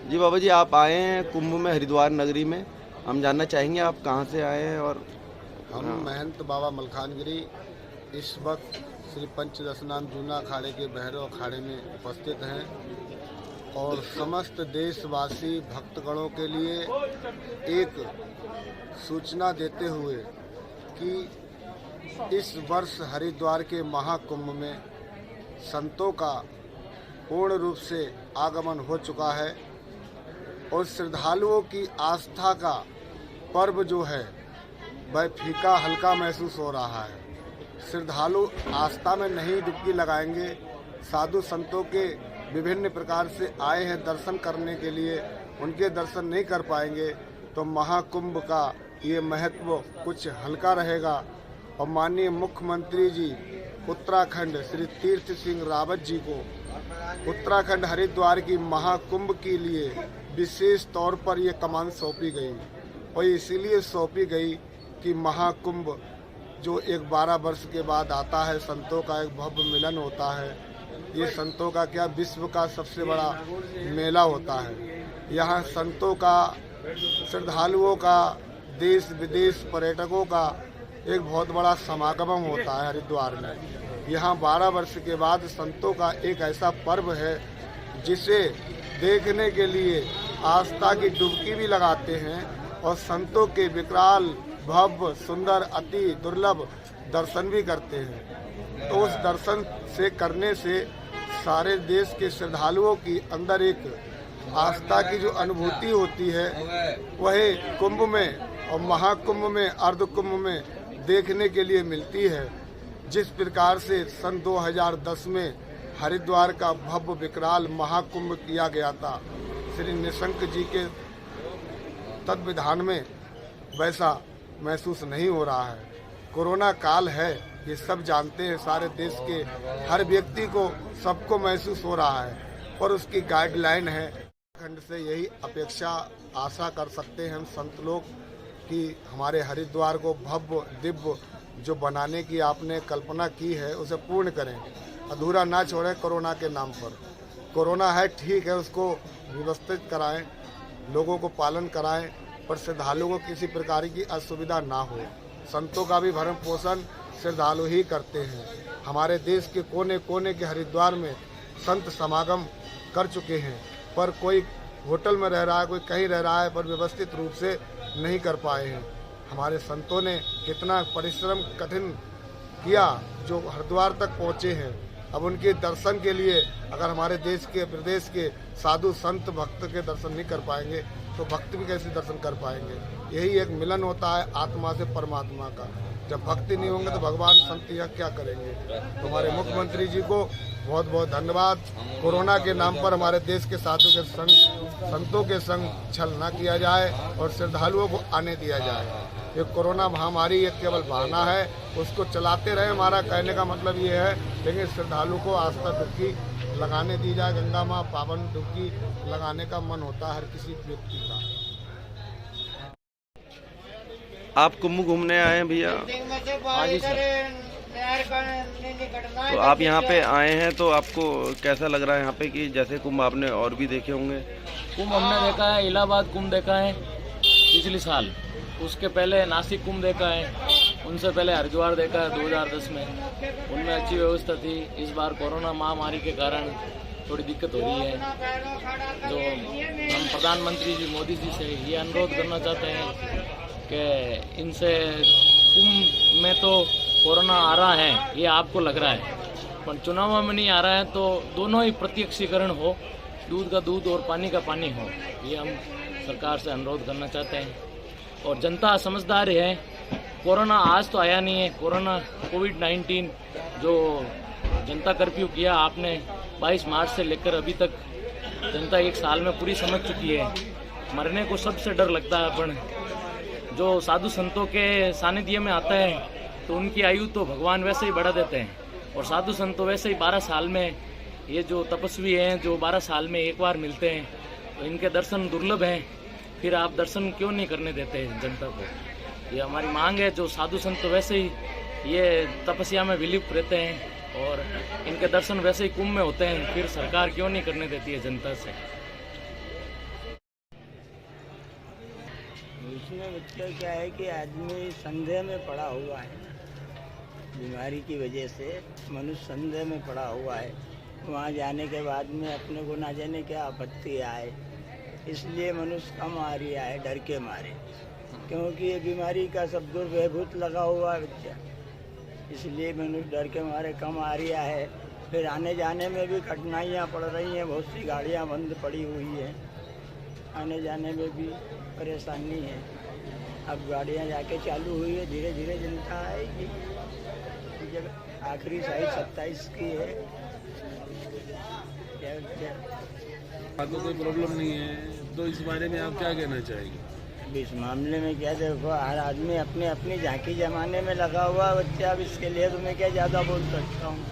जी बाबा जी, आप आए हैं कुंभ में हरिद्वार नगरी में। हम जानना चाहेंगे आप कहाँ से आए हैं और हम हाँ। महंत बाबा मलखानगिरी इस वक्त श्री पंचदशनाम जूना अखाड़े के भैरव अखाड़े में उपस्थित हैं और समस्त देशवासी भक्तगणों के लिए एक सूचना देते हुए कि इस वर्ष हरिद्वार के महाकुंभ में संतों का पूर्ण रूप से आगमन हो चुका है और श्रद्धालुओं की आस्था का पर्व जो है वह फीका हल्का महसूस हो रहा है। श्रद्धालु आस्था में नहीं डुबकी लगाएंगे। साधु संतों के विभिन्न प्रकार से आए हैं दर्शन करने के लिए, उनके दर्शन नहीं कर पाएंगे तो महाकुंभ का ये महत्व कुछ हल्का रहेगा। और माननीय मुख्यमंत्री जी उत्तराखंड श्री तीर्थ सिंह रावत जी को उत्तराखंड हरिद्वार की महाकुंभ के लिए विशेष तौर पर ये कमान सौंपी गई और इसीलिए सौंपी गई कि महाकुंभ जो एक 12 वर्ष के बाद आता है, संतों का एक भव्य मिलन होता है। ये संतों का क्या विश्व का सबसे बड़ा मेला होता है। यहाँ संतों का, श्रद्धालुओं का, देश विदेश पर्यटकों का एक बहुत बड़ा समागम होता है हरिद्वार में। यहाँ 12 वर्ष के बाद संतों का एक ऐसा पर्व है जिसे देखने के लिए आस्था की डुबकी भी लगाते हैं और संतों के विकराल भव्य सुंदर अति दुर्लभ दर्शन भी करते हैं। तो उस दर्शन से करने से सारे देश के श्रद्धालुओं की अंदर एक आस्था की जो अनुभूति होती है वह कुंभ में और महाकुंभ में, अर्धकुंभ में देखने के लिए मिलती है। जिस प्रकार से सन 2010 में हरिद्वार का भव्य विकराल महाकुंभ किया गया था श्री निशंक जी के तत्विधान में, वैसा महसूस नहीं हो रहा है। कोरोना काल है, ये सब जानते हैं, सारे देश के हर व्यक्ति को, सबको महसूस हो रहा है और उसकी गाइडलाइन है। खंड से यही अपेक्षा आशा कर सकते हैं हम संत लोग कि हमारे हरिद्वार को भव्य दिव्य जो बनाने की आपने कल्पना की है उसे पूर्ण करें, अधूरा ना छोड़ें। कोरोना के नाम पर कोरोना है, ठीक है, उसको व्यवस्थित कराएं, लोगों को पालन कराएं, पर श्रद्धालुओं को किसी प्रकार की असुविधा ना हो। संतों का भी भरण पोषण श्रद्धालु ही करते हैं। हमारे देश के कोने कोने के हरिद्वार में संत समागम कर चुके हैं, पर कोई होटल में रह रहा है, कोई कहीं रह रहा है, पर व्यवस्थित रूप से नहीं कर पाए हैं। हमारे संतों ने कितना परिश्रम कठिन किया जो हरिद्वार तक पहुँचे हैं। अब उनके दर्शन के लिए अगर हमारे देश के प्रदेश के साधु संत भक्त के दर्शन नहीं कर पाएंगे तो भक्त भी कैसे दर्शन कर पाएंगे। यही एक मिलन होता है आत्मा से परमात्मा का। जब भक्ति नहीं होंगे तो भगवान संत यह क्या करेंगे। तो हमारे मुख्यमंत्री जी को बहुत बहुत धन्यवाद। कोरोना के नाम पर हमारे देश के साधु के संग, संतों के संग छल न किया जाए और श्रद्धालुओं को आने दिया जाए। ये कोरोना महामारी एक केवल बहाना है, उसको चलाते रहे, हमारा कहने का मतलब ये है। लेकिन श्रद्धालु को आस्था डुबकी लगाने दी जाए। गंगा माँ पावन डुबकी लगाने का मन होता है हर किसी व्यक्ति का। आप कुंभ घूमने आए हैं भैया? हाँ जी सर। तो आप यहाँ पे आए हैं तो आपको कैसा लग रहा है यहाँ पे कि जैसे कुंभ आपने और भी देखे होंगे? कुंभ हमने देखा है, इलाहाबाद कुंभ देखा है पिछले साल, उसके पहले नासिक कुंभ देखा है, उनसे पहले हरिद्वार देखा है 2010 में। उनमें अच्छी व्यवस्था थी। इस बार कोरोना महामारी के कारण थोड़ी दिक्कत हो रही है। जो हम प्रधानमंत्री जी मोदी जी से ये अनुरोध करना चाहते हैं कि इनसे कुंभ में तो कोरोना आ रहा है, ये आपको लग रहा है, पर चुनाव में नहीं आ रहा है, तो दोनों ही प्रत्यक्षीकरण हो, दूध का दूध और पानी का पानी हो, ये हम सरकार से अनुरोध करना चाहते हैं। और जनता समझदार है। कोरोना आज तो आया नहीं है। कोरोना कोविड-19 जो जनता कर्फ्यू किया आपने 22 मार्च से लेकर अभी तक जनता एक साल में पूरी समझ चुकी है। मरने को सबसे डर लगता है, पर जो साधु संतों के सानिध्य में आता है तो उनकी आयु तो भगवान वैसे ही बढ़ा देते हैं। और साधु संत वैसे ही 12 साल में, ये जो तपस्वी हैं जो 12 साल में एक बार मिलते हैं, तो इनके दर्शन दुर्लभ हैं। फिर आप दर्शन क्यों नहीं करने देते हैं जनता को? ये हमारी मांग है। जो साधु संत वैसे ही ये तपस्या में विलिप्त रहते हैं और इनके दर्शन वैसे ही कुंभ में होते हैं, फिर सरकार क्यों नहीं करने देती है जनता से? उसमें बच्चा क्या है कि आदमी संदेह में पड़ा हुआ है ना, बीमारी की वजह से मनुष्य संदेह में पड़ा हुआ है। वहाँ जाने के बाद में अपने को ना जाने क्या आपत्ति आए, इसलिए मनुष्य कम आ रहा है डर के मारे, क्योंकि ये बीमारी का सब दुर्व्यभूत लगा हुआ है बच्चा, इसलिए मनुष्य डर के मारे कम आ रहा है। फिर आने जाने में भी कठिनाइयाँ पड़ रही हैं, बहुत सी गाड़ियाँ बंद पड़ी हुई हैं, आने जाने में भी परेशानी है। अब गाड़ियाँ जाके चालू हुई है, धीरे धीरे जनता आएगी। जब आखिरी साइड 27 की है, तो कोई प्रॉब्लम नहीं है, तो इस बारे में आप क्या कहना चाहेंगे? अब इस मामले में क्या, देखो हर आदमी अपने अपनी झांकी जमाने में लगा हुआ बच्चा, अब इसके लिए तो मैं क्या ज़्यादा बोल सकता हूँ।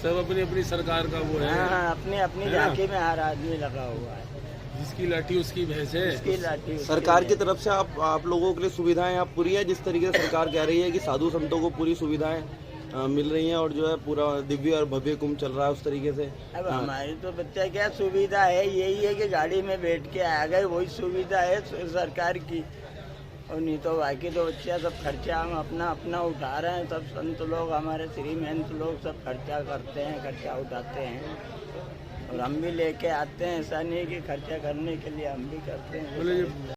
सब अपनी अपनी सरकार का वो है। हाँ, अपनी अपनी झांकी में हर आदमी लगा हुआ है, जिसकी लाठी उसकी भैंस है। उसकी लाठी उसकी सरकार की भैंस। तरफ से आप लोगों के लिए सुविधाएं आप पूरी है, जिस तरीके से सरकार कह रही है कि साधु संतों को पूरी सुविधाएं मिल रही हैं और जो है पूरा दिव्य और भव्य कुंभ चल रहा है उस तरीके से। अब हमारी तो बच्चा क्या सुविधा है, यही है कि गाड़ी में बैठ के आ गए, वही सुविधा है सरकार की। और नहीं तो बाकी तो बच्चा सब खर्चा हम अपना अपना उठा रहे हैं, सब संत लोग हमारे श्री महंत लोग सब खर्चा करते हैं, खर्चा उठाते हैं, और हम भी लेके आते हैं। ऐसा नहीं कि खर्चा करने के लिए हम भी करते हैं।